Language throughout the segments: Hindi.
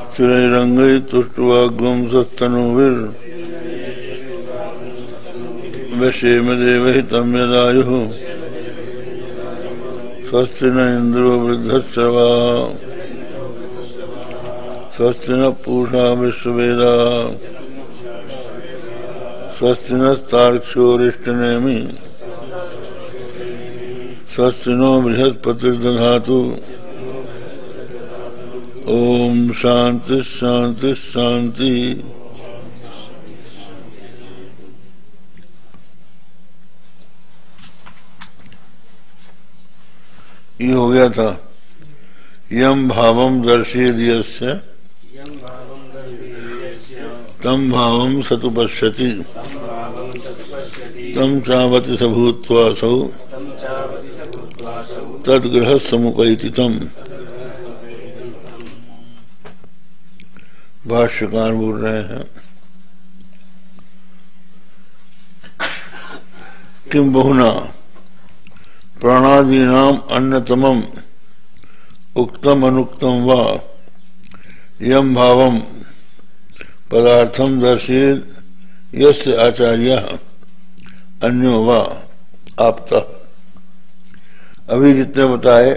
स्थिरैरङ्गैः तुष्ट्वाग्वं सस्तनूभिर्व्यसेम देवहितं यदायुः स्वस्ति न इन्द्रो वृद्धश्रवाः स्वस्ति न पूषा विश्ववेदाः स्वस्ति नस्तार्क्ष्योरिष्टनेमि स्वस्ति नो बृहस्पतिर्दधातु। ओम शांति शांति शांति। ये हो गया था यम भावम दर्शेद यस्य तम भावम सतुपश्यति तम चावति स भूत्वा सौ तद्गृह समुपैति तम। भाष्यकार बोल रहे हैं किम बहुना प्राणादीनाम अन्यतमम उक्तम अनुक्तम वा यम भावम पदार्थम दर्शेद यस्य आचार्यः अन्यो वा आपता। अभी जितने बताए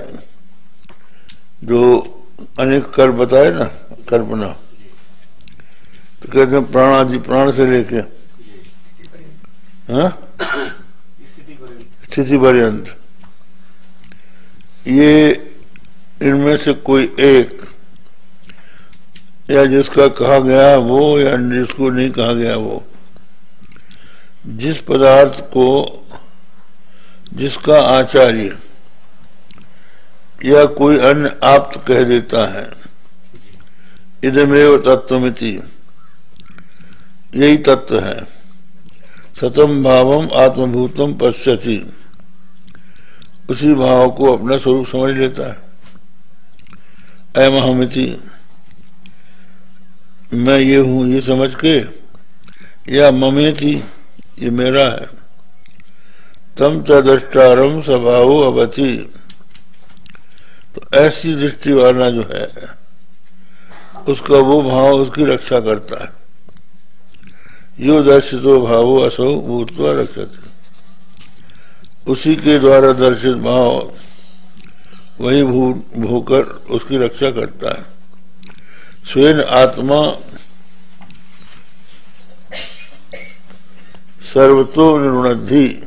जो अनेक कर बताए ना कल्पना, तो कहते हैं प्राणादि प्राण से लेके स्थिति पर्यंत, ये इनमें से कोई एक या जिसका कहा गया वो या जिसको नहीं कहा गया वो, जिस पदार्थ को जिसका आचार्य या कोई अन्य आप्त कह देता है, इदमेव तत्वमिति, यही तत्व है। सतम भावम आत्मभूतम पश्यति, उसी भाव को अपना स्वरूप समझ लेता है। अयमहमिति, मैं ये हूं ये समझ के, या ममेति, ये मेरा है। तम तदष्टारम स्वभावो अवति, तो ऐसी दृष्टि वाला जो है उसका वो भाव उसकी रक्षा करता है। यो दर्शितो भावो असौ भूत्वा रक्षति, उसी के द्वारा दर्शित भाव वही होकर उसकी रक्षा करता है। स्वेन आत्मा सर्वतो निरुणद्धि,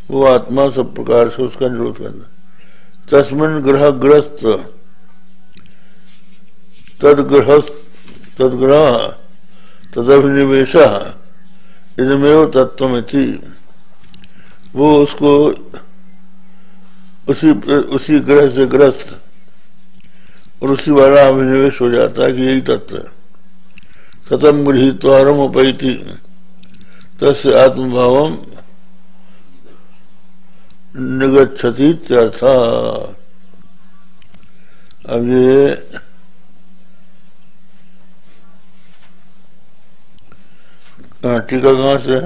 वो आत्मा सब प्रकार से उसका निरोध करना। तस्मिन् ग्रहग्रस्त तद्ग्रह तदभिनिवेश इदमेव तत्वमिति, वो उसको उसी ग्रह से ग्रस्त और उसी वाला अभिनिवेश हो जाता है कि यही तत्व है। सतम गृहीत्वारम उपैति तस्य आत्मभावम निगच्छति इत्यर्थ। अब ये टीका कहाँ से है?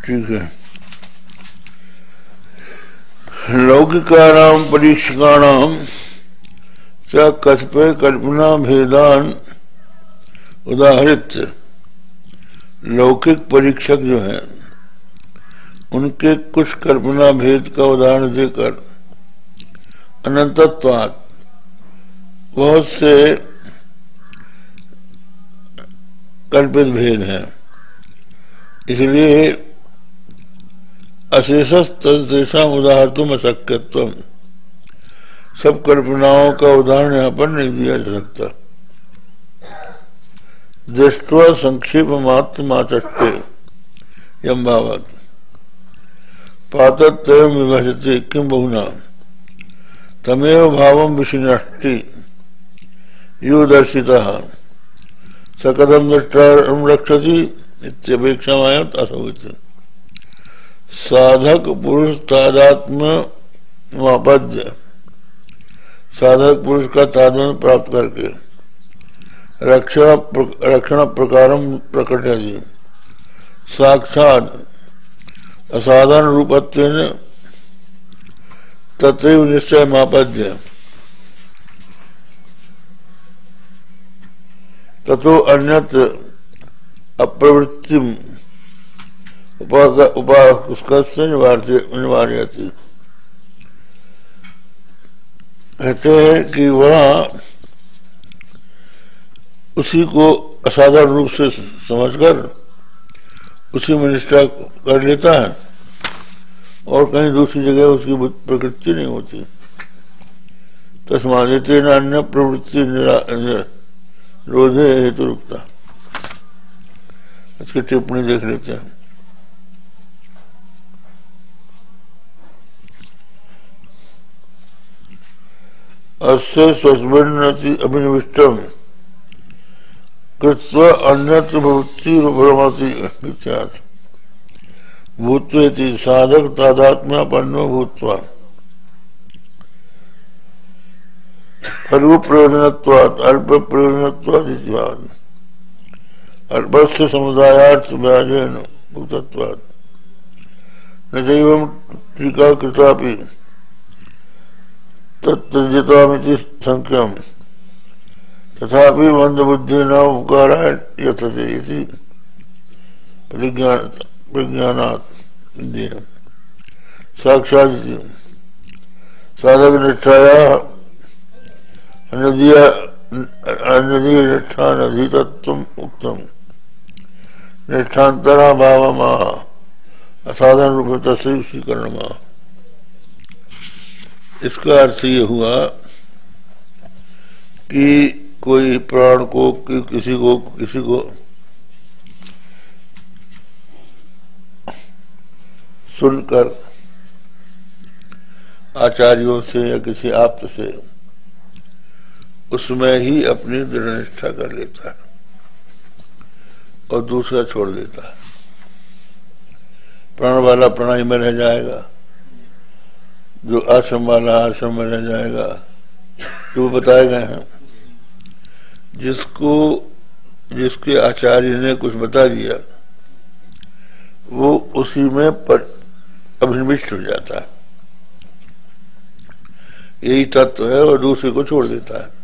ठीक है। लौकिकानां परीक्षकाणां च कतिपय कल्पना भेदान उदाहरित, लौकिक परीक्षक जो है उनके कुछ कल्पना भेद का उदाहरण देकर अनंतत्वात्, बहुत से कल्पित भेद हैं, इसलिए अशेषस तदेशाम उदाहर्तुम अशक्यत्वम, सब कल्पनाओं का उदाहरण यहाँ पर नहीं दिया जा सकता। दृष्ट्वा संक्षेप मात्र माचष्टे यम भावत पातत्रयम् विभजते किम बहुना तमेव भावम विशिनष्टि यो दर्शितः स कथम दृष्टारं रक्षति इत्यपेक्षामायम् असौ। साधक पुरुष तादात्म वापद्य साधक पुरुष का तादन प्राप्त करके रक्षण प्रकारम प्रकटयति साक्षात असाधारण रूपत्वेन तत्रैव निश्चय मापद्य ततो अन्यत्र अप्रवृत्तिम उपास्य निवार्यति। कहते हैं कि वह उसी को असाधारण रूप से समझकर उसी में निष्ठा कर लेता है और कहीं दूसरी जगह उसकी प्रकृति नहीं होती। तस्मात् अन्य प्रवृत्ति निरोधे हेतु रुकता। इसकी टिप्पणी देख लेते हैं। अस्य स्वस्मिन्नति अभिनिविष्टम कृत्वा अन्यत्र प्रवृत्ति भ्रमति इत्यादि भूत्वेति साधक तादात्म्यापन्नो भूत्वा फल प्रयोजनत्वात् अल्प प्रयोजनत्वात् इत्यादि अल्पस्य समुदायार्थ व्याजेन भूतत्वात् न दैवं टीका कृतापि तत्तज्जितामिति संख्यम तथापि मंदबुद्धिना उपकाराय यतते इति प्रज्ञानात् साक्षात् साधक निष्ठाया अन्यदीय निष्ठानधीतत्वम् उक्तम् निष्ठान्तरा भावमा असाधारण रूप तस्वीर स्वीकरणमा। इसका अर्थ ये हुआ कि कोई प्राण को किसी को सुनकर आचार्यों से या किसी आप्त से उसमें ही अपनी दृढ़ निष्ठा कर लेता है और दूसरा छोड़ देता है। प्राण वाला प्राणाई में रह जाएगा, जो आश्रम वाला आश्रम में रह जाएगा, जो बताए गए हैं। जिसके आचार्य ने कुछ बता दिया वो उसी में अभिनिविष्ट हो जाता है, यही तत्व है, और दूसरे को छोड़ देता है।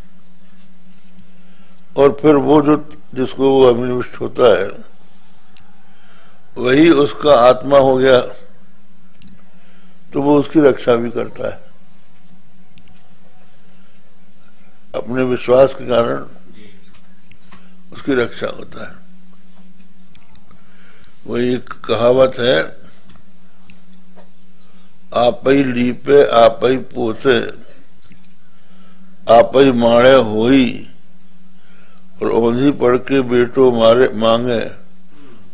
और फिर वो जिसको वो अभिनिविष्ट होता है वही उसका आत्मा हो गया, तो वो उसकी रक्षा भी करता है। अपने विश्वास के कारण उसकी रक्षा होता है। वही एक कहावत है, आपई लीपे आपई पोते आपई मारे होई और ओंधी पढ़ के बेटो मारे मांगे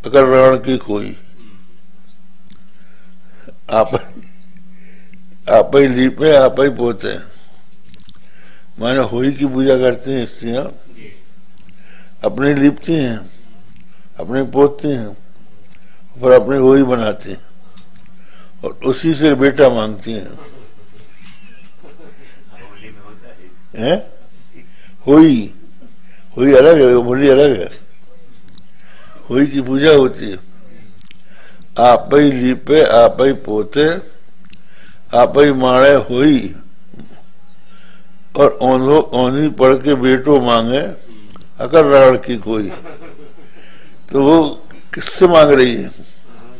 अकर रण की खोई। आप ही लीपे आप ही पोते, माने होई की पूजा करती हैं स्त्रियां, अपने लीपती हैं, अपने पोतती हैं, फिर अपनी होई बनाती हैं और उसी से बेटा मांगती हैं। होई अलग है, होली अलग है। होई की पूजा होती है। आप ही लीपे आप ही पोते आप ही मारे होई और ओंधी पढ़ के बेटो मांगे अकर राड़ की कोई। तो वो किससे मांग रही है?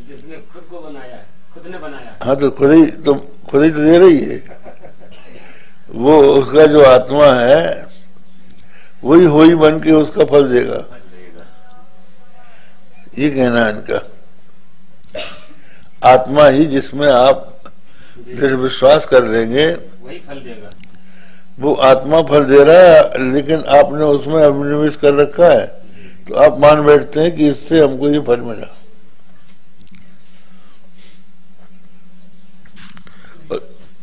जिसने खुद को बनाया, खुद ने बनाया। हाँ, तो खुद ही तो दे रही है। वो उसका जो आत्मा है वही होई बन के उसका फल देगा, ये कहना है इनका। आत्मा ही जिसमें आप दृढ़ विश्वास कर लेंगे वही फल देगा। वो आत्मा फल दे रहा है, लेकिन आपने उसमें अभिनिवेश कर रखा है, तो आप मान बैठते हैं कि इससे हमको ये फल मिला।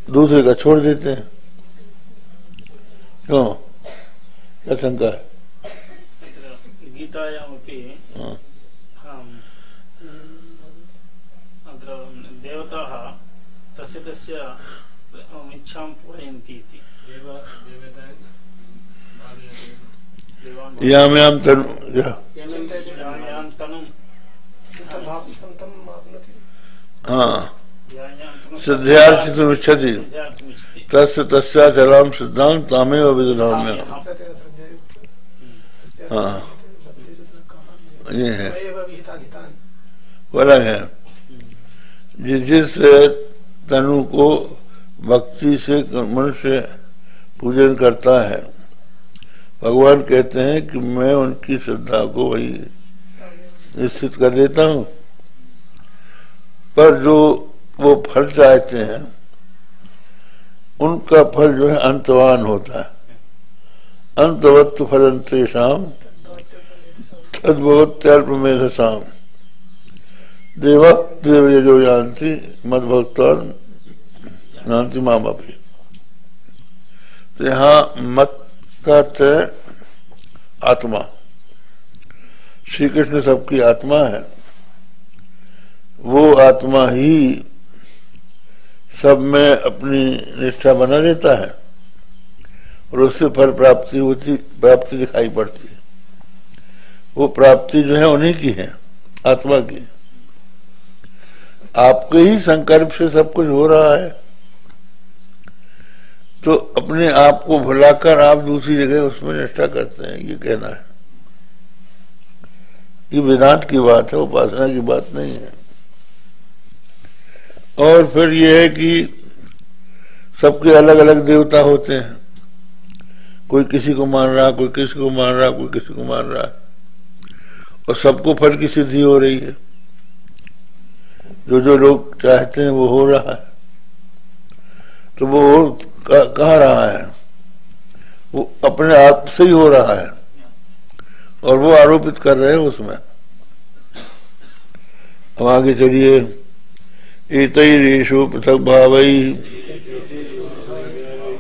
दूसरे का छोड़ देते हैं। क्यों? क्या शंका है? गीतायामपि अत्र देवताः तस्य इच्छां पूरयन्ति इति याम तनु हाँ सिद्ध्यार्थितुमिच्छति तस्य तस्याचलाम सिद्धांत तामेव विदधाम्य। हाँ ये है बोला है जिस तनु को भक्ति से मनुष्य पूजन करता है, भगवान कहते हैं कि मैं उनकी श्रद्धा को वही निश्चित कर देता हूँ। पर जो वो फल चाहते हैं उनका फल जो है अंतवान होता है। अंतवत्त फलंतेषाम तद्भवत्यल्पमेधसाम देवा देवयजो यान्ति मद्भक्तान् यान्ति मामपि। तो यहाँ मत का आत्मा, श्री कृष्ण सबकी आत्मा है, वो आत्मा ही सब में अपनी निष्ठा बना देता है और उससे फल प्राप्ति दिखाई पड़ती है। वो प्राप्ति जो है उन्हीं की है, आत्मा की। आपके ही संकल्प से सब कुछ हो रहा है, तो अपने आप को भुलाकर आप दूसरी जगह उसमें निष्ठा करते हैं, ये कहना है। ये वेदांत की बात है, उपासना की बात नहीं है। और फिर ये है कि सबके अलग अलग देवता होते हैं, कोई किसी को मान रहा, कोई किसी को मान रहा, कोई किसी को मान रहा है, और सबको फल की सिद्धि हो रही है। जो जो लोग चाहते हैं वो हो रहा है। तो वो कहाँ रहा है? वो अपने आप से ही हो रहा है और वो आरोपित कर रहे हैं उसमें। अब आगे चलिए। एतैरेषु पृथक भावै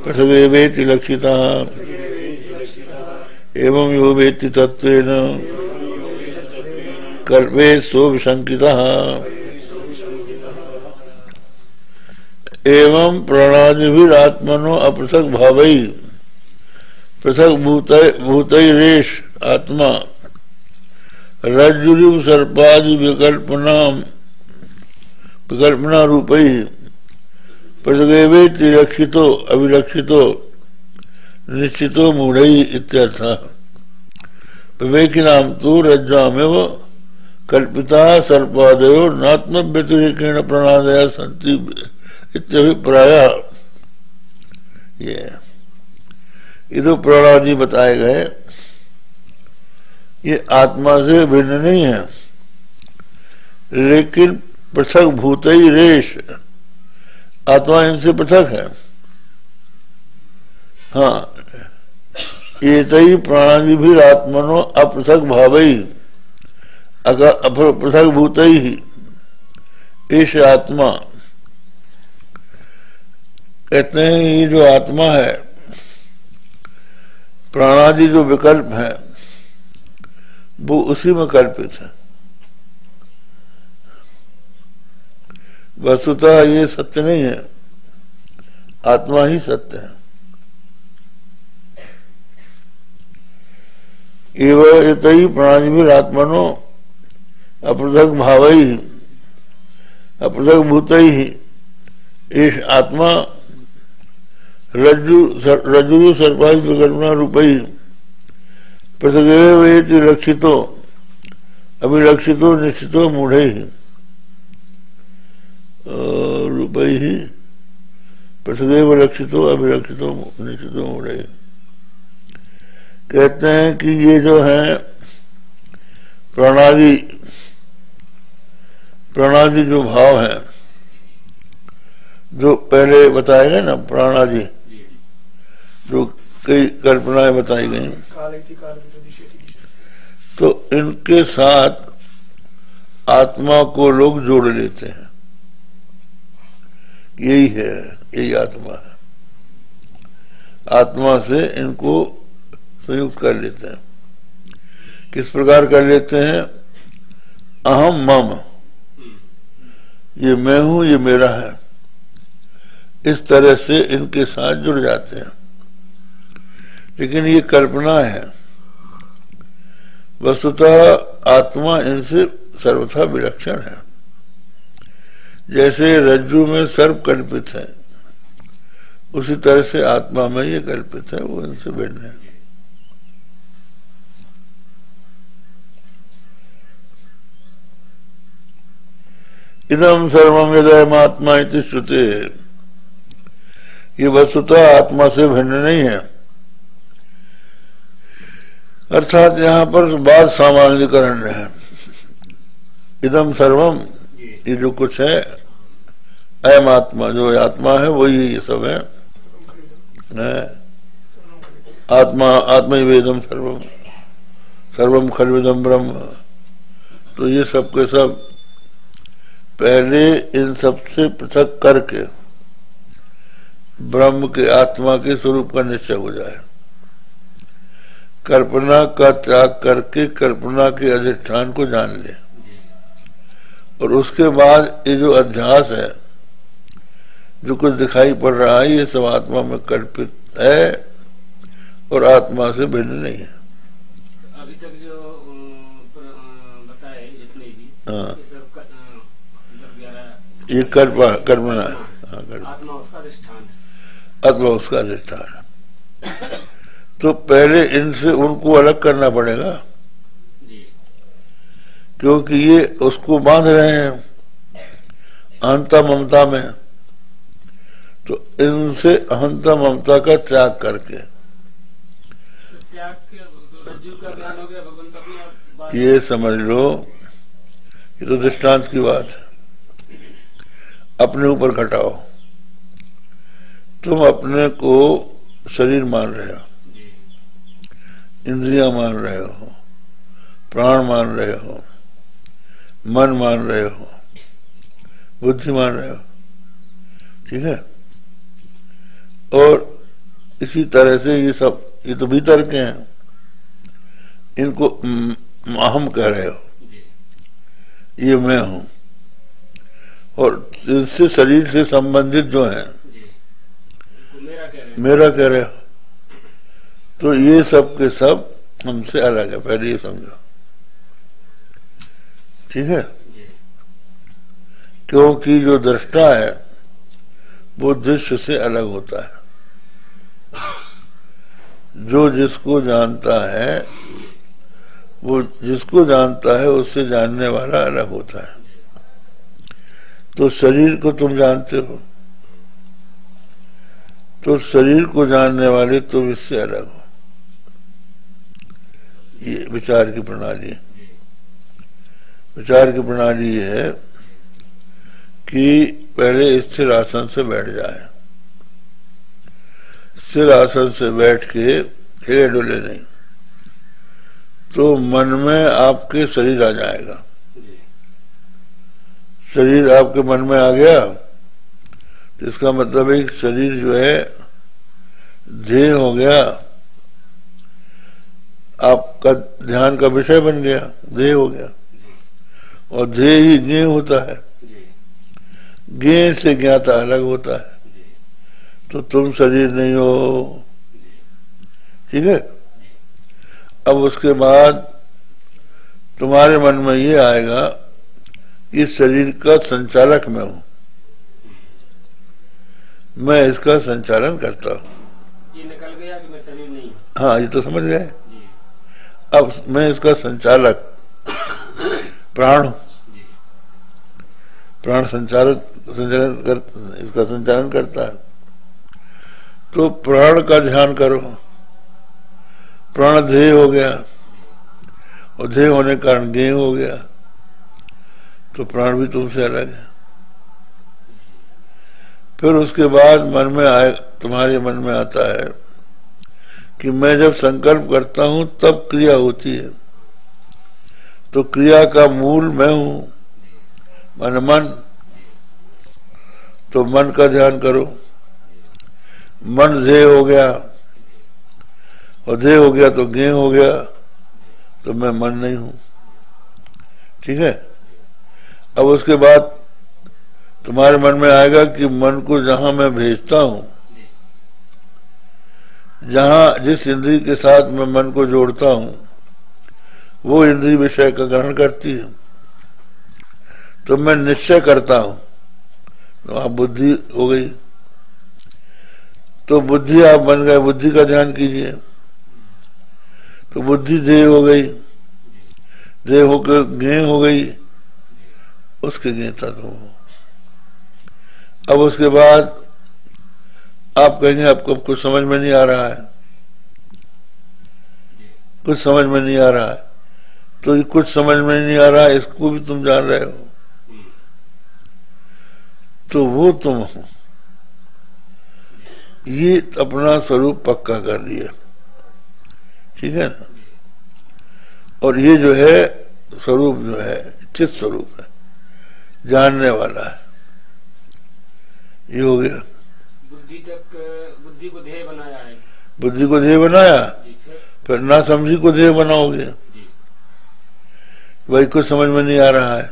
पृथगेवेति लक्षितः एवं यो वेत्ति तत्त्वेन कल्पेत्सो विशंकितः एवं प्राणादिभिरात्मनो अपृथक भावै पृथक भूतैरेष आत्मा रज्जुरिव सर्पादि विकल्पना रूपै पृथगेवेति लक्षितो अविलक्षितो निश्चितो मूढ़ै इत्यर्थः। विवेकिनां तु रज्ज्वामेव कल्पिता सर्पादयो नात्म व्यतिरेकेण प्राणादयः सन्ति इत्यभिप्रायः। ये तो प्राणादि बताए गए, ये आत्मा से भिन्न नहीं है, लेकिन पृथक भूतई रेश, आत्मा इनसे पृथक है। हाँ, ये तई प्राणादि भी आत्मनो अपृथक भावई पृथक भूतई ही एष आत्मा। कहते हैं ये जो आत्मा है, प्राणादि जो विकल्प है वो उसी में कल्पित है। वस्तुतः ये सत्य नहीं है, आत्मा ही सत्य है। एवं एतई प्राणादि आत्मनो अपृथक भावई अपृथक भूतई ही एष आत्मा रज्जु सर्पादि विकल्पना रूपई पृथगेवेति लक्षितो अभिलक्षितो निश्चितो मूढ़ै रूपै ही पृथगेव लक्षितो अभिलक्षितो निश्चितो मूढ़ै। कहते हैं कि ये जो है प्राणादि जो भाव है, जो पहले बताए गए ना, प्राणादि जो कई कल्पनाएं बताई गई, तो इनके साथ आत्मा को लोग जोड़ लेते हैं। यही है, यही आत्मा है। आत्मा से इनको संयुक्त कर लेते हैं। किस प्रकार कर लेते हैं? अहम मम, ये मैं हूं, ये मेरा है, इस तरह से इनके साथ जुड़ जाते हैं। लेकिन ये कल्पना है। वस्तुतः आत्मा इनसे सर्वथा विलक्षण है। जैसे रज्जु में सर्प कल्पित है, उसी तरह से आत्मा में ये कल्पित है, वो इनसे भिन्न है। इदम सर्वम यदयमात्मा इति श्रुते, ये वस्तुतः आत्मा से भिन्न नहीं है। अर्थात यहाँ पर बात सामान्यकरण है। इदम सर्वम, ये जो कुछ है, अयम आत्मा, जो आत्मा है वही ये सब है। आत्मा आत्मैवेदम सर्वम, सर्वम खल्विदम ब्रह्म। तो ये सब के सब पहले इन सब से पृथक करके ब्रह्म के, आत्मा के स्वरूप का निश्चय हो जाए। कल्पना का त्याग करके कल्पना के अधिष्ठान को जान ले, और उसके बाद ये जो अध्यास है, जो कुछ दिखाई पड़ रहा है, ये सब आत्मा में कल्पित है और आत्मा से भिन्न नहीं है। अभी तक जो बताए जितने भी, हाँ, ये सब 10-11 ये कल्पना है। आत्मा उसका अधिष्ठान, आत्मा उसका अधिष्ठान है। तो पहले इनसे उनको अलग करना पड़ेगा जी, क्योंकि ये उसको बांध रहे हैं अहंता ममता में। तो इनसे अहंता ममता का त्याग करके, त्याग के रज्जु का ज्ञान हो गया, भगवान अपने आप ये समझ लो, ये तो दृष्टांत की बात है। अपने ऊपर घटाओ, तुम अपने को शरीर मान रहे हो, इंद्रियां मान रहे हो, प्राण मान रहे हो, मन मान रहे हो, बुद्धि मान रहे हो, ठीक है। और इसी तरह से ये सब, ये तो भीतर के हैं, इनको अहम कह रहे हो, ये मैं हूं। और इससे शरीर से संबंधित जो है, मेरा कह रहे हो। तो ये सब के सब हमसे अलग है, पहले ये समझो, ठीक है। क्योंकि जो दृष्टा है वो दृश्य से अलग होता है। जो जिसको जानता है, वो जिसको जानता है उससे जानने वाला अलग होता है। तो शरीर को तुम जानते हो, तो शरीर को जानने वाले तुम इससे अलग हो। ये विचार की प्रणाली है। विचार की प्रणाली ये है कि पहले स्थिर आसन से बैठ जाए। स्थिर आसन से बैठ के हिले डुले नहीं, तो मन में आपके शरीर आ जाएगा। शरीर आपके मन में आ गया तो इसका मतलब है कि शरीर जो है ध्येय हो गया, आपका ध्यान का विषय बन गया, ध्येय हो गया। और ध्येय ही ज्ञेय होता है, ज्ञेय से ज्ञाता अलग होता है। तो तुम शरीर नहीं हो, ठीक है। अब उसके बाद तुम्हारे मन में ये आएगा, इस शरीर का संचालक मैं हूं, मैं इसका संचालन करता हूं। ये निकल गया कि मैं शरीर नहीं। हाँ, ये तो समझ गए। अब मैं इसका संचालक प्राण हूं, प्राण इसका संचालन करता है। तो प्राण का ध्यान करो, प्राण ध्येय हो गया, और ध्येय होने के कारण ज्ञेय हो गया। तो प्राण भी तुमसे अलग है। फिर उसके बाद मन में आए, तुम्हारे मन में आता है कि मैं जब संकल्प करता हूं तब क्रिया होती है। तो क्रिया का मूल मैं हूं, मन। तो मन का ध्यान करो। मन ध्येय हो गया, और ध्येय हो गया तो ज्ञेय हो गया। तो मैं मन नहीं हूं, ठीक है। अब उसके बाद तुम्हारे मन में आएगा कि मन को जहां मैं भेजता हूं, जहां जिस इंद्री के साथ मैं मन को जोड़ता हूं वो इंद्री विषय का ग्रहण करती है, तो मैं निश्चय करता हूं, तो आप बुद्धि हो गई। तो बुद्धि आप बन गए, बुद्धि का ध्यान कीजिए, तो बुद्धि देह हो गई, देह होकर ज्ञेय हो गई, उसके ज्ञेयता तुम हो। अब उसके बाद आप कहेंगे आपको कुछ समझ में नहीं आ रहा है, कुछ समझ में नहीं आ रहा है, तो ये कुछ समझ में नहीं आ रहा है इसको भी तुम जान रहे हो, तो वो तुम हो। ये अपना स्वरूप पक्का कर लिया, ठीक है ना। और ये जो है स्वरूप जो है चित स्वरूप है, जानने वाला है, ये हो गया। बुद्धि तक बुद्धि को ध्येय बनाया है, बुद्धि को ध्येय बनाया, फिर ना समझी को ध्येय बनाओगे, वही कुछ समझ में नहीं आ रहा है,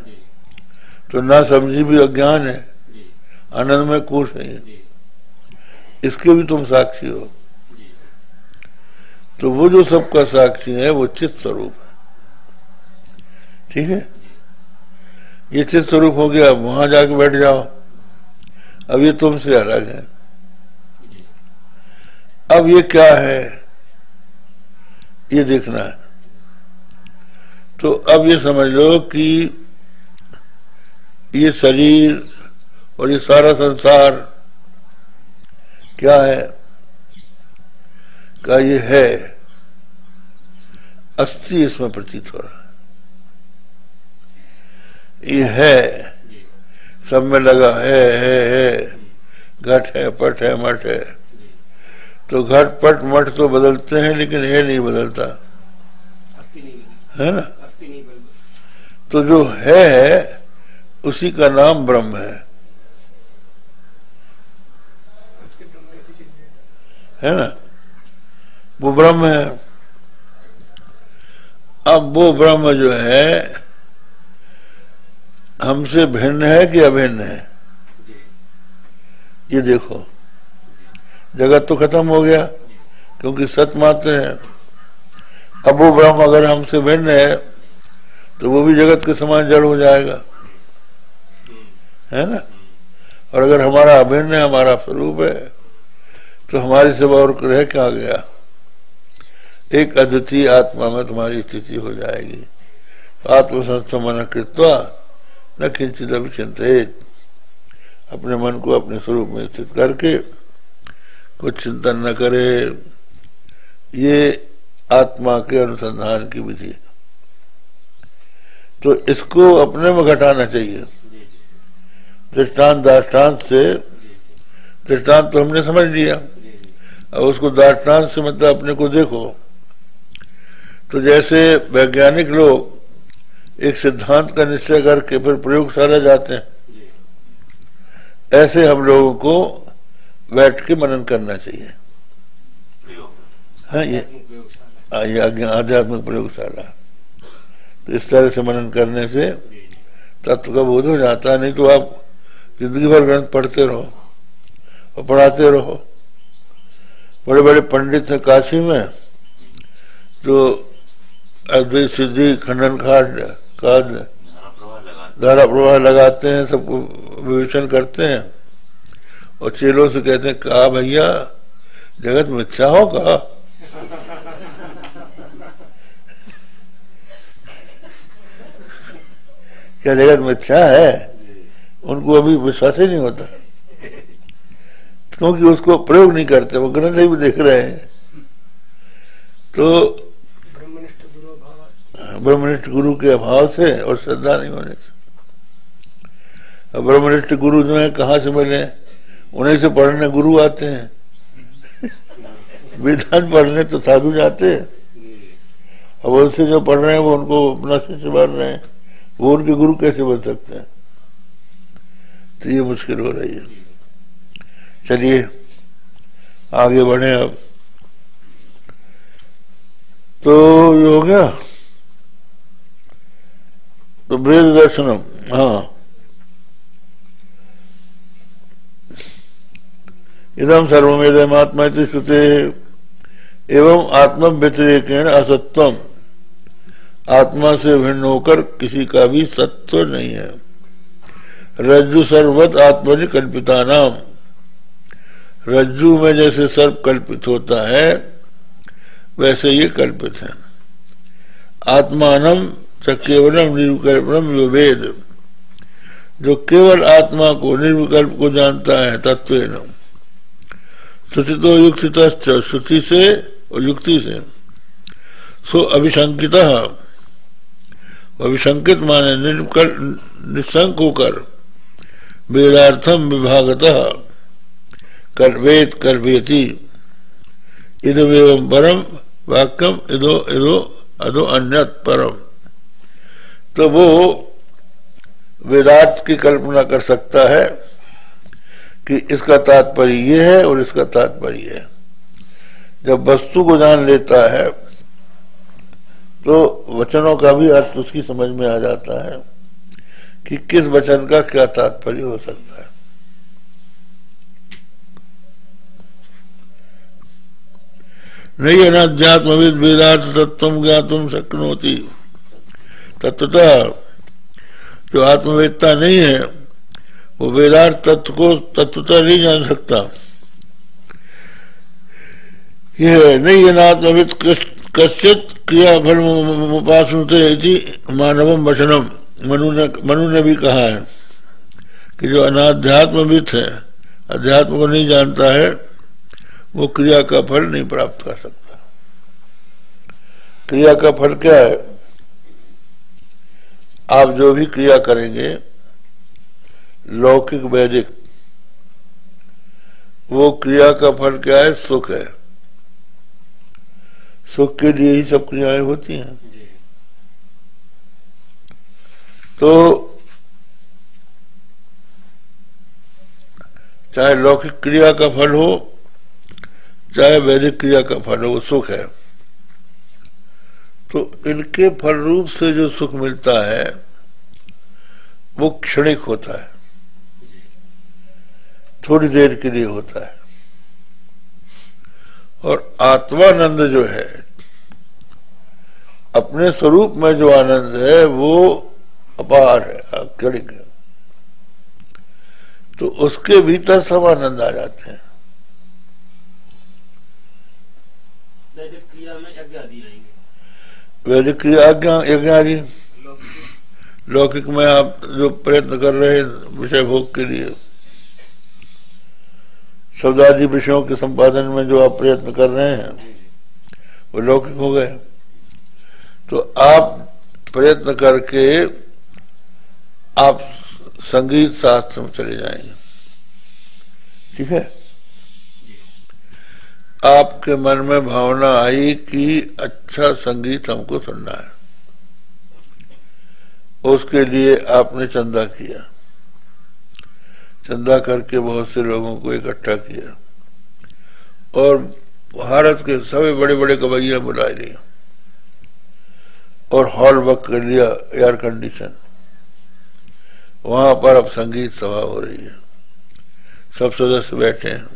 तो ना समझी भी अज्ञान है, आनंद में कोश है, इसके भी तुम साक्षी हो। तो वो जो सबका साक्षी है वो चित्त स्वरूप है, ठीक है। ये चित्त स्वरूप हो गया, वहां जाके बैठ जाओ, अब ये तुमसे अलग है। अब ये क्या है ये देखना है। तो अब ये समझ लो कि ये शरीर और ये सारा संसार क्या है, का ये है, अस्थि इसमें प्रतीत हो रहा है, ये है, सब में लगा है, घट है, पट है, मठ है। तो घट पट मठ तो बदलते हैं लेकिन है नहीं बदलता, है ना। तो जो है उसी का नाम ब्रह्म है ना, वो ब्रह्म है। अब वो ब्रह्म जो है हमसे भिन्न है कि अभिन्न है, ये देखो। जगत तो खत्म हो गया क्योंकि सत मात्र है। अब वो ब्रह्म अगर हमसे भिन्न है तो वो भी जगत के समान जड़ हो जाएगा, है ना। और अगर हमारा अभिन्न है, हमारा स्वरूप है, तो हमारी सिवा और रह क्या गया। एक अद्वितीय आत्मा में तुम्हारी स्थिति हो जाएगी। आत्मसंस्थ मन कृत्वा न किंचित अभिचिंतित, अपने मन को अपने स्वरूप में स्थित करके कुछ चिंतन न करे। ये आत्मा के अनुसंधान की विधि है। तो इसको अपने में घटाना चाहिए। दृष्टांत दाष्टांत से, दृष्टांत तो हमने समझ लिया, अब उसको दाष्टांत से मतलब अपने को देखो। तो जैसे वैज्ञानिक लोग एक सिद्धांत का निश्चय करके फिर प्रयोगशाला जाते हैं, ऐसे हम लोगों को बैठ के मनन करना चाहिए। हाँ, ये आध्यात्मिक प्रयोगशाला। तो इस तरह से मनन करने से तत्व का बोध हो जाता है। नहीं तो आप जिंदगी भर ग्रंथ पढ़ते रहो और पढ़ाते रहो। बड़े बड़े पंडित हैं काशी में जो अद्वैत सिद्धि खंडन खाट का धारा प्रवाह लगाते हैं, सबको विवेचन करते हैं और चेलों से कहते हैं, कहा भैया जगत मिथ्या हो, कहा क्या जगत मिथ्या है। उनको अभी विश्वास ही नहीं होता क्योंकि उसको प्रयोग नहीं करते, वो ग्रंथ ही भी देख रहे हैं। तो ब्रह्मनिष्ठ गुरु के अभाव से और श्रद्धा नहीं होने से। अब ब्रह्मनिष्ठ गुरु जो है कहाँ से मिले, उन्हीं से पढ़ने गुरु आते हैं। वेदांत पढ़ने तो साधु जाते हैं, अब उनसे जो पढ़ रहे हैं वो उनको अपना शिष्य बन रहे हैं, वो उनके गुरु कैसे बन सकते हैं। तो ये मुश्किल हो रही है। चलिए आगे बढ़े। अब तो ये हो गया, तो वेद दर्शनम। हाँ, इदम सर्वमेदमात्मा श्रुते एवं आत्म व्यतिरेकेण असत्वम, आत्मा से भिन्न होकर किसी का भी सत्व नहीं है। रज्जु सर्वत आत्मनि कल्पिता नाम, रज्जु में जैसे सर्प कल्पित होता है वैसे ये कल्पित है। आत्मानम च केवलम निर्विकल्पनम विवेद, जो केवल आत्मा को निर्विकल्प को जानता है तत्वेन, श्रुति तो युक्तित, श्रुति से और युक्ति से, सो अभिशंकित, अभिशंकित माने निशंक होकर वेदार्थम विभागतः कर्वेत कर्वेति, इदमेवं परम वाक्यम इदो इदो अदो अन्यत परम, तो वो वेदार्थ की कल्पना कर सकता है कि इसका तात्पर्य ये है और इसका तात्पर्य ये है। जब वस्तु को जान लेता है तो वचनों का भी अर्थ उसकी समझ में आ जाता है कि किस वचन का क्या तात्पर्य हो सकता है। नहीं अनाध्यात्मविद वेदार्थ तत्व ज्ञातुम शक्नोति, तत्वतः जो आत्मवेदता नहीं है वो वेदार्थ तत्व को तत्वतः नहीं जान सकता। यह नहीं अनात्मविद कश्चित क्रिया फल उपासनते मानवम वचनम, मनु ने भी कहा है कि जो अनाध्यात्मविद है, अध्यात्म को नहीं जानता है, वो क्रिया का फल नहीं प्राप्त कर सकता। क्रिया का फल क्या है? आप जो भी क्रिया करेंगे लौकिक वैदिक, वो क्रिया का फल क्या है? सुख है। सुख के लिए ही सब क्रियाएं होती हैं। तो चाहे लौकिक क्रिया का फल हो चाहे वैदिक क्रिया का फल हो, वो सुख है। तो इनके फल रूप से जो सुख मिलता है वो क्षणिक होता है, थोड़ी देर के लिए होता है। और आत्मानंद जो है, अपने स्वरूप में जो आनंद है वो अपार है, क्षणिक है। तो उसके भीतर सब आनंद आ जाते हैं। वैदिक क्रिया में यज्ञ आदि आएंगे, वैदिक क्रिया यज्ञ आदि, लौकिक में आप जो प्रयत्न कर रहे हैं विषय भोग के लिए, शब्दादि विषयों के संपादन में जो आप प्रयत्न कर रहे हैं वो लौकिक हो गए। तो आप प्रयत्न करके आप संगीत शास्त्र में चले जाएंगे, ठीक है। आपके मन में भावना आई कि अच्छा संगीत हमको सुनना है, उसके लिए आपने चंदा किया, चंदा करके बहुत से लोगों को इकट्ठा किया और भारत के सभी बड़े बड़े गवैया बुला लिया और हॉल बुक कर लिया, एयर कंडीशन। वहां पर अब संगीत सभा हो रही है, सब सदस्य बैठे हैं,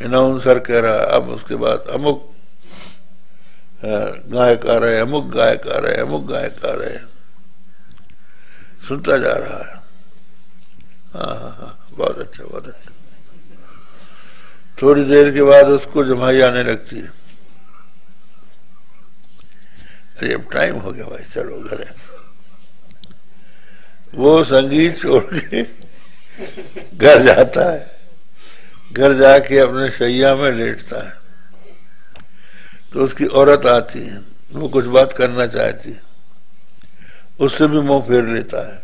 अनाउंसर कह रहा है अब उसके बाद अमुक गायक आ रहे हैं, अमुक गायक आ रहे हैं, अमुक गायक आ रहे हैं, सुनता जा रहा है। हाँ, बहुत अच्छा, बहुत अच्छा। थोड़ी देर के बाद उसको जमाई आने लगती है, अरे अब टाइम हो गया भाई, चलो घर। वो संगीत छोड़ के घर जाता है, घर जाके अपने शैया में लेटता है। तो उसकी औरत आती है, वो कुछ बात करना चाहती है, उससे भी मुंह फेर लेता है।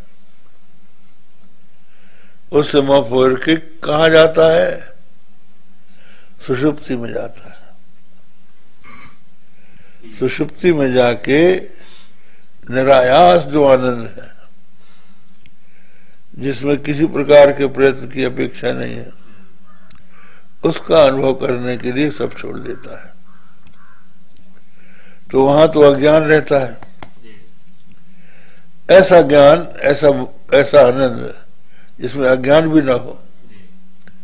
उससे मुंह फेर के कहाँ जाता है? सुषुप्ति में जाता है। सुषुप्ति में जाके निरायास जो आनंद है, जिसमें किसी प्रकार के प्रयत्न की अपेक्षा नहीं है, उसका अनुभव करने के लिए सब छोड़ देता है। तो वहां तो अज्ञान रहता है। ऐसा ज्ञान, ऐसा आनंद जिसमें अज्ञान भी ना हो,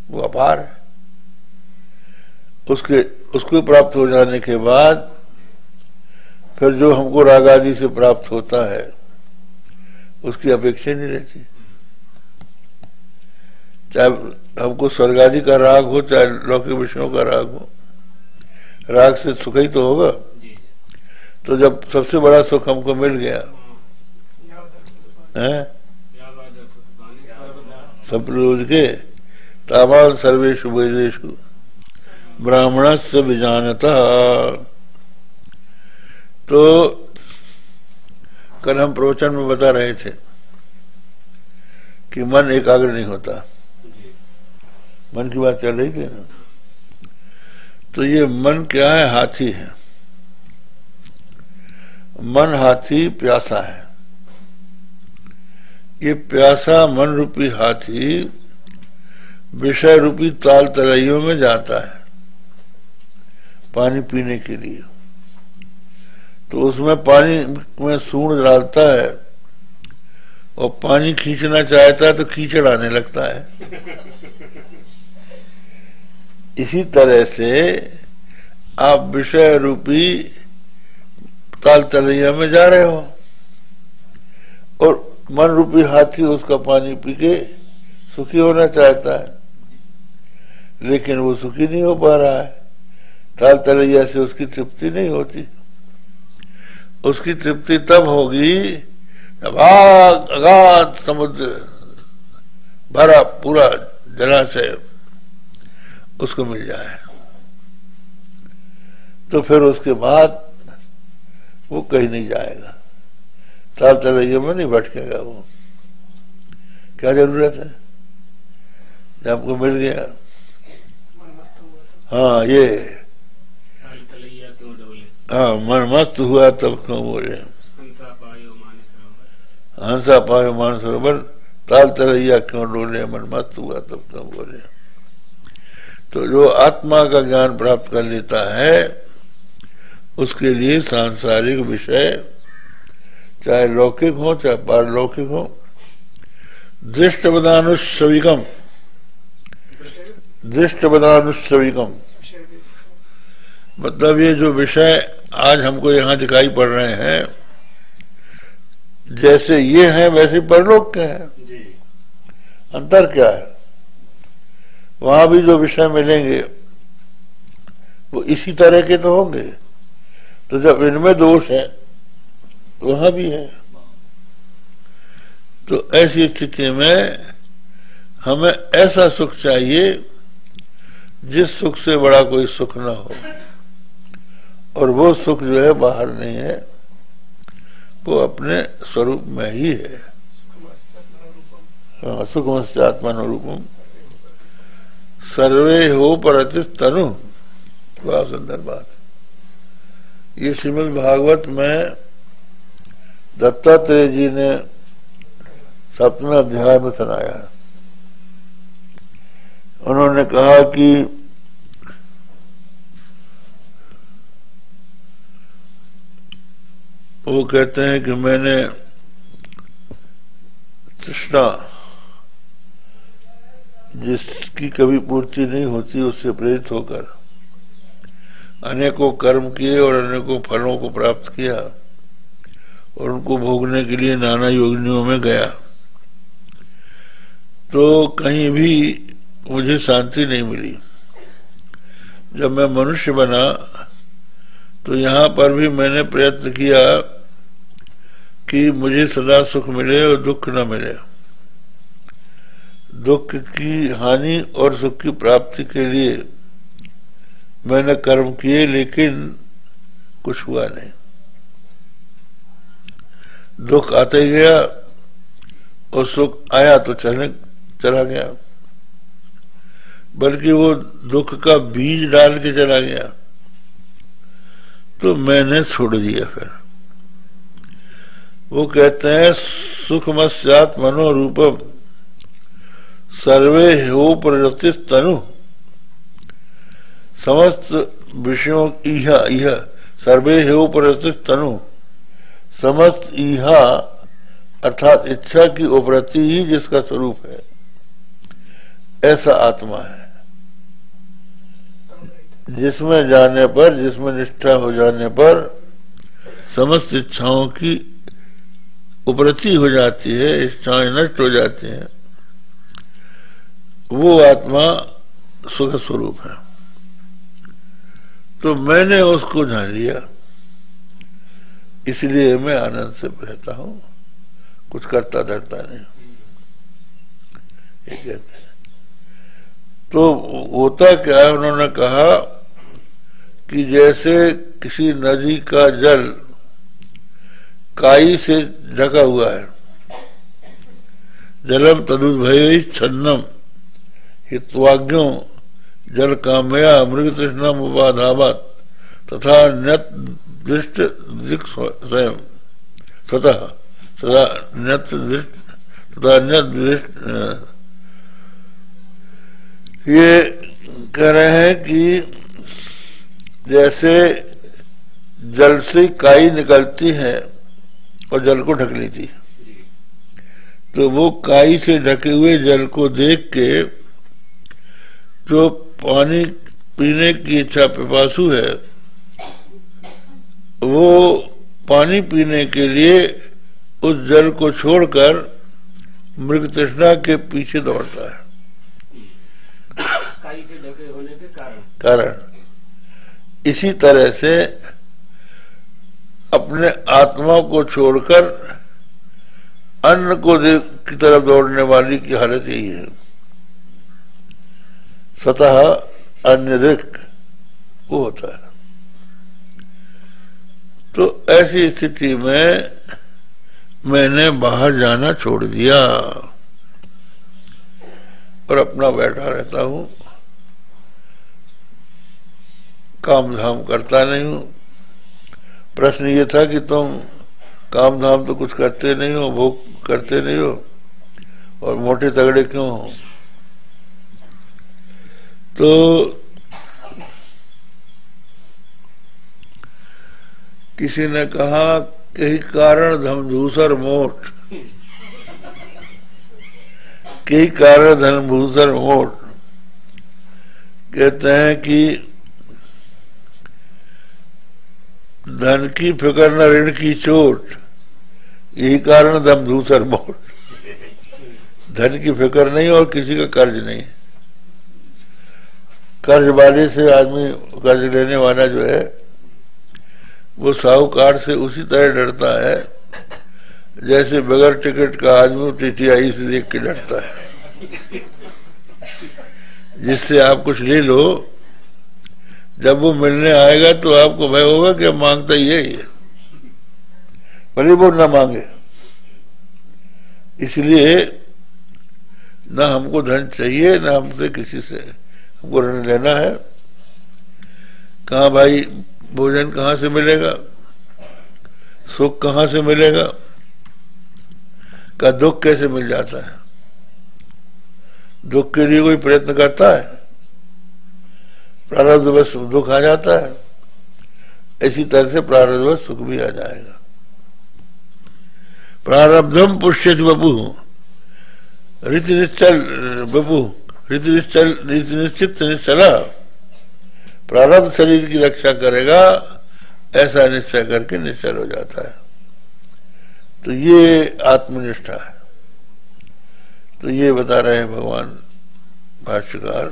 वो अपार है। उसको प्राप्त हो जाने के बाद फिर जो हमको राग आदि से प्राप्त होता है उसकी अपेक्षा नहीं रहती। चाहे हमको स्वर्ग आदि का राग हो, चाहे लौकिक विषयों का राग हो, राग से सुख ही तो होगा। तो जब सबसे बड़ा सुख हमको मिल गया है संप्रयोज के तावान सर्वेषु वेदेषु ब्राह्मणस्य विजानतः, तो कल हम प्रवचन में बता रहे थे कि मन एकाग्र नहीं होता, मन की बात चल रही थी ना। तो ये मन क्या है? हाथी है। मन हाथी प्यासा है। ये प्यासा मन रूपी हाथी विषय रूपी ताल तलैयों में जाता है पानी पीने के लिए। तो उसमें पानी में सूंड डालता है और पानी खींचना चाहता है तो कीचड़ आने लगता है। इसी तरह से आप विषय रूपी ताल तलैया में जा रहे हो और मन रूपी हाथी उसका पानी पी के सुखी होना चाहता है, लेकिन वो सुखी नहीं हो पा रहा है। ताल तलैया से उसकी तृप्ति नहीं होती। उसकी तृप्ति तब होगी जब अगाध समुद्र भरा पूरा जलाशय उसको मिल जाए, तो फिर उसके बाद वो कहीं नहीं जाएगा। ताल तलैया में नहीं भटकेगा वो। क्या जरूरत है? जब आपको मिल गया, हाँ ये हाँ मन मस्त हुआ तब क्यों बोले हंसा पायो मान सरोवर, ताल तलैया क्यों डोले, मन मस्त हुआ तब क्यों बोले। तो जो आत्मा का ज्ञान प्राप्त कर लेता है उसके लिए सांसारिक विषय चाहे लौकिक हो चाहे पारलौकिक हो, दृष्टवदानुश्रविकम, दृष्टवदानुश्रविकम मतलब ये जो विषय आज हमको यहाँ दिखाई पड़ रहे हैं जैसे ये हैं वैसे परलोक के हैं। अंतर क्या है? वहां भी जो विषय मिलेंगे वो इसी तरह के तो होंगे। तो जब इनमें दोष है तो वहां भी है। तो ऐसी स्थिति में हमें ऐसा सुख चाहिए जिस सुख से बड़ा कोई सुख ना हो, और वो सुख जो है बाहर नहीं है, वो अपने स्वरूप में ही है। सुखमस्य आत्मानुरूपम सर्वे हो परति तनु। बड़ा सुंदर बात। ये श्रीमद् भागवत में दत्तात्रेय जी ने 7वें अध्याय में सुनाया। उन्होंने कहा कि वो कहते हैं कि मैंने तृष्णा जिसकी कभी पूर्ति नहीं होती उससे प्रेरित होकर अनेकों कर्म किए और अनेकों फलों को प्राप्त किया और उनको भोगने के लिए नाना योगिनियों में गया, तो कहीं भी मुझे शांति नहीं मिली। जब मैं मनुष्य बना तो यहाँ पर भी मैंने प्रयत्न किया कि मुझे सदा सुख मिले और दुख न मिले। दुख की हानि और सुख की प्राप्ति के लिए मैंने कर्म किए, लेकिन कुछ हुआ नहीं। दुख आते ही गया और सुख आया तो चला गया, बल्कि वो दुख का बीज डाल के चला गया। तो मैंने छोड़ दिया। फिर वो कहते हैं सुखमस्यात् मनोरूपम सर्वे हो प्रवृत्ति तनु। समस्त विषयों इह सर्वे हो प्रवृत्ति तनु, समस्त इहा अर्थात इच्छा की उपरति ही जिसका स्वरूप है, ऐसा आत्मा है। जिसमें जाने पर, जिसमें निष्ठा हो जाने पर समस्त इच्छाओं की उपरति हो जाती है, इच्छाएं नष्ट हो जाती हैं, वो आत्मा सुख स्वरूप है। तो मैंने उसको जान लिया, इसलिए मैं आनंद से रहता हूं, कुछ करता धरता नहीं, ये कहते हैं। तो होता क्या है, उन्होंने कहा कि जैसे किसी नदी का जल काई से ढका हुआ है, जलम तदुद्भय छन्नम हित्वाज्ञो जल कामया मृग तृष्णम उपाधावत तथा न्यत दृष्ट दिक् स्वयं स्वतः सदा न्यत दृष्ट तथा न्यत दृष्ट। ये कह रहे हैं कि जैसे जल से काई निकलती है और जल को ढक लेती है, तो वो काई से ढके हुए जल को देख के जो पानी पीने की इच्छा पिपासु है, वो पानी पीने के लिए उस जल को छोड़कर मृग तृष्णा के पीछे दौड़ता है। काई से ढके होने के कारण इसी तरह से अपने आत्मा को छोड़कर अन्न को की तरफ दौड़ने वाली की हालत यही है, स्वतः अन्य दृक् वो होता है। तो ऐसी स्थिति में मैंने बाहर जाना छोड़ दिया और अपना बैठा रहता हूं, काम धाम करता नहीं हूं। प्रश्न ये था कि तुम काम धाम तो कुछ करते नहीं हो, भोग करते नहीं हो, और मोटे तगड़े क्यों हो? तो किसी ने कहा कि कारण धमधूसर मोट, कई कारण धनभूषण मोट। कहते हैं कि धन की फिक्र न ऋण की चोट, यही कारण धमधूसर मोट। धन की फिक्र नहीं और किसी का कर्ज नहीं। कर्ज वाले से आदमी, कर्ज लेने वाला जो है वो साहूकार से उसी तरह डरता है जैसे बगैर टिकट का आदमी टीटीआई से देख के डरता है। जिससे आप कुछ ले लो, जब वो मिलने आएगा तो आपको भय होगा कि अब मांगता ही है, भले वो ना मांगे। इसलिए ना हमको धन चाहिए, ना हमसे किसी से हमको ऋण लेना है। कहाँ भाई भोजन कहाँ से मिलेगा, सुख कहाँ से मिलेगा, का दुख कैसे मिल जाता है? दुख के लिए कोई प्रयत्न करता है? प्रारब्धवश दुख आ जाता है, इसी तरह से प्रारब्धवश सुख भी आ जाएगा। प्रारब्धम पुष्यति वपु, रीति निश्चल वपु, रीति निश्चित निश्चला। प्रारब्ध शरीर की रक्षा करेगा, ऐसा निश्चय करके निश्चल हो जाता है। तो ये आत्मनिष्ठा है। तो ये बता रहे हैं भगवान भाष्यकार,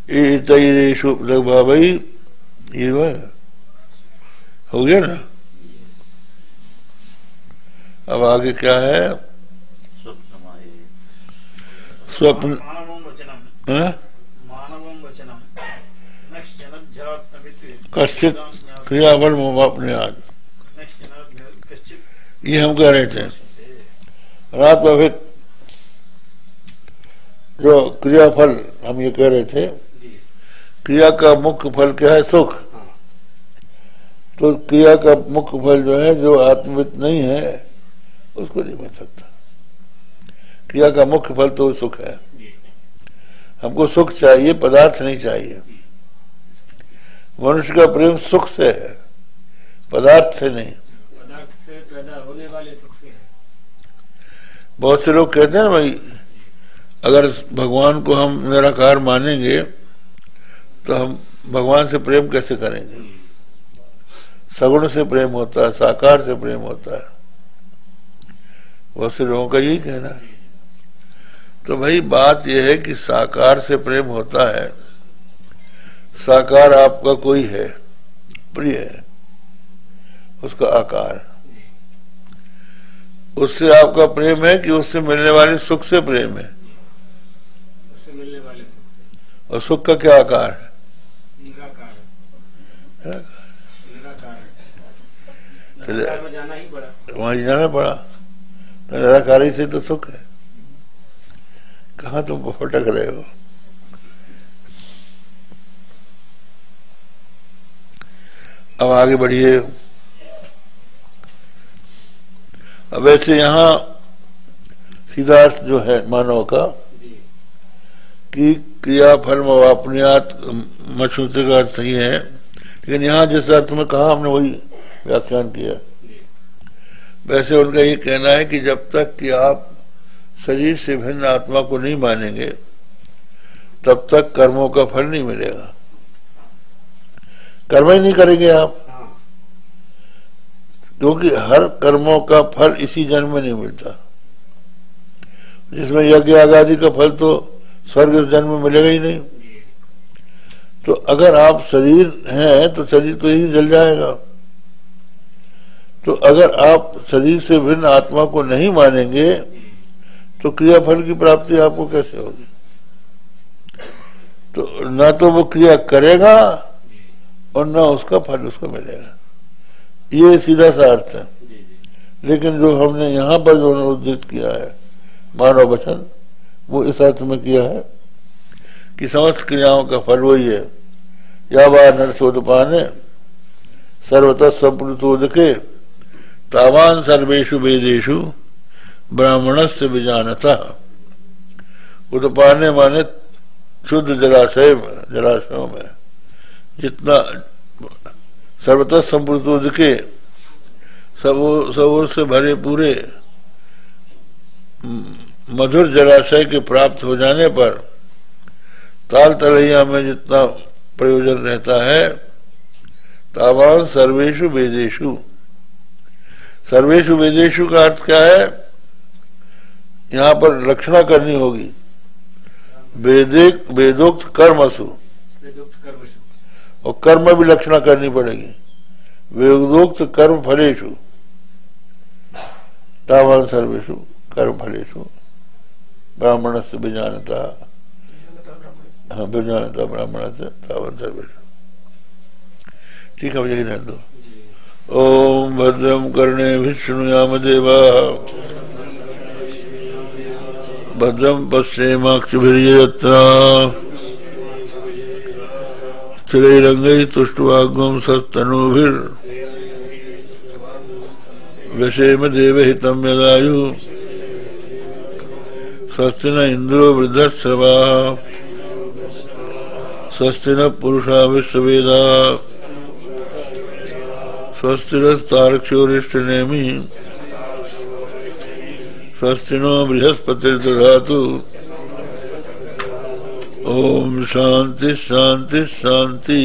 तैरेशु भाई, ये हो गया ना। अब आगे क्या है? स्वप्न कश्चित क्रियाफल मोहापने आज, ये हम कह रहे थे। रात में जो क्रियाफल हम ये कह रहे थे, क्रिया का मुख्य फल क्या है? सुख। तो क्रिया का मुख्य फल जो है, जो आत्मवित नहीं है उसको नहीं मिल सकता। क्रिया का मुख्य फल तो सुख है। हमको सुख चाहिए, पदार्थ नहीं चाहिए। मनुष्य का प्रेम सुख से है, पदार्थ से नहीं। पदार्थ से पैदा होने वाले सुख से है। बहुत से लोग कहते हैं भाई, अगर भगवान को हम निराकार मानेंगे तो हम भगवान से प्रेम कैसे करेंगे? सगुण से प्रेम होता है, साकार से प्रेम होता है। बहुत से लोगों का यही कहना है। तो भाई बात यह है कि साकार से प्रेम होता है। साकार आपका कोई है, प्रिय है, उसका आकार, उससे आपका प्रेम है कि उससे मिलने वाले सुख से प्रेम है? उससे मिलने वाले सुख से। और सुख का क्या आकार है? निराकार है। निराकार है। तो निराकार में जाना ही पड़ा। वहां जाना पड़ा। तो निराकारी से तो सुख है। कहाँ तुम फटक रहे हो? अब आगे बढ़िए। अब ऐसे यहां सीधा अर्थ जो है मानव का कि क्रियाफल वापनियात मछूते का अर्थ सही है, लेकिन यहां जिस अर्थ में कहा हमने वही व्याख्यान किया। वैसे उनका ये कहना है कि जब तक कि आप शरीर से भिन्न आत्मा को नहीं मानेंगे तब तक कर्मों का फल नहीं मिलेगा। कर्म ही नहीं करेंगे आप, क्योंकि हर कर्मों का फल इसी जन्म में नहीं मिलता। जिसमें यज्ञ आदि का फल तो स्वर्ग इस जन्म में मिलेगा ही नहीं। तो अगर आप शरीर हैं तो शरीर तो यही जल जाएगा। तो अगर आप शरीर से भिन्न आत्मा को नहीं मानेंगे तो क्रियाफल की प्राप्ति आपको कैसे होगी? तो ना तो वो क्रिया करेगा और ना उसका फल उसको मिलेगा। ये सीधा सा अर्थ है। लेकिन जो हमने यहाँ पर जो उद्धृत किया है मानव वचन, वो इस अर्थ में किया है कि समस्त क्रियाओं का फल वही है। या बार नरसोदपाने सर्वतः संपूर्णोदके तावान सर्वेषु वेदेषु ब्राह्मणस्य विजानता। उदपाने माने शुद्ध जलाशयों में जितना सर्वतः संपूर्ण के सब से भरे पूरे मधुर जलाशय के प्राप्त हो जाने पर ताल तलैया में जितना प्रयोजन रहता है, तावान सर्वेषु वेदेषु। सर्वेषु वेदेषु का अर्थ क्या है? यहाँ पर लक्षणा करनी होगी। वेदोक्त कर्मसु, और कर्म भी लक्षणा करनी पड़ेगी। वेदोक्त कर्म फलेषु तावान सर्वेषु कर्म फलेषु ब्राह्मणस्य विजानता। हाँ, विजानता ब्राह्मणस्य तावान सर्वेषु। ठीक है, यही रहने दो। ओम भद्रम कर्णे शृणुयाम देवा, भद्रम पश्येमाक्षभिर्यजत्रा, स्थिरैरङ्गैः तुष्टुवाग्मं सस्तनूभिर् व्यशेम देवहितं यदायुः। स्वस्ति न इंद्रो वृद्धश्रवाः, स्वस्ति न पुरुषा विश्ववेदाः, स्वस्ति नस्तार्क्ष्योरिष्टनेमिः, स्वस्ति नो बृहस्पतिर्दधातु। ओम शांति शांति शांति।